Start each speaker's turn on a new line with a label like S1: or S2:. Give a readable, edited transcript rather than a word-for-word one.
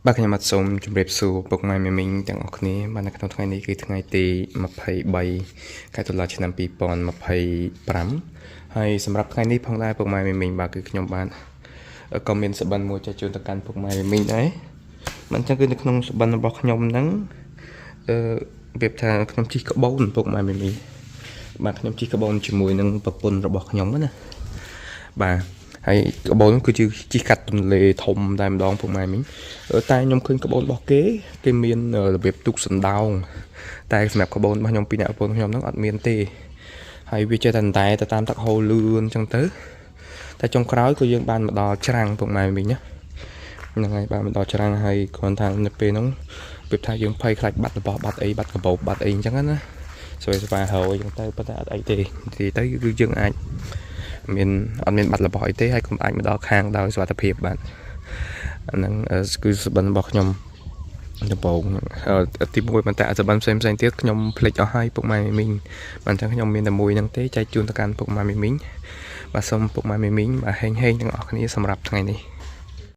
S1: បាទខ្ញុំបាទសូមជម្រាបសួរពុកម៉ែមីងទាំងអស់គ្នាបាទនៅក្នុងថ្ងៃនេះគឺថ្ងៃទី23ខែតុលាឆ្នាំ2025ហើយសម្រាប់ថ្ងៃនេះផងដែរពុកម៉ែមីងបាទគឺខ្ញុំបានក៏មានសបិនមួយចែកជូនទៅកាន់ពុកម៉ែមីងដែរមិនចឹងគឺនៅក្នុងសបិនរបស់ខ្ញុំហ្នឹងវាថាខ្ញុំជិះក្បូនពុកម៉ែមីងបាទខ្ញុំជិះក្បូនជាមួយនឹងប្រពន្ធរបស់ខ្ញុំណាបាទហើយក្បូនគឺជាជីកាត់ទន្លេធំតែម្ដងពុកម៉ែមីងតែខ្ញុំឃើញក្បូនរបស់គេមានរបៀបទូកសណ្ដោងតែសម្រាប់ក្បូនរបស់ខ្ញុំពីអ្នកប្រពន្ធខ្ញុំហ្នឹងអត់មានទេហើយវាចេះតែទៅតាមទឹកហូរលឿនអញ្ចឹងទៅតែចុងក្រោយក៏យើងបានមកដល់ច្រាំងពុកម៉ែមីងណាហ្នឹងហើយបានមកដល់ច្រាំងហើយគ្រាន់តែនៅពេលហ្នឹងពេលថាយើងភ័យខ្លាចបាត់របស់បាត់អីបាត់កាបោបបាត់អីអញ្ចឹងណាស្វែងស្វាហើយអញ្ចឹងទៅប៉ុន្តែអត់អីទេទីទៅគឺយើងអាចអត់មានបាត់របស់អីទេហើយកុំអាចមកដល់ខាងដោយសុវត្ថិភាពបាទអាហ្នឹងគឺសបិនរបស់ខ្ញុំដំបូងទី1ប៉ុន្តែសបិនផ្សេងទៀតខ្ញុំភ្លេចអស់ហើយពុកម៉ែមីងបាទអញ្ចឹងខ្ញុំមានតែមួយហ្នឹងទេចែកជូនទៅកាន់ពុកម៉ែមីងបាទសូមពុកម៉ែមីងបាទហេងទាំងអស់គ្នាសម្រាប់ថ្ងៃនេះ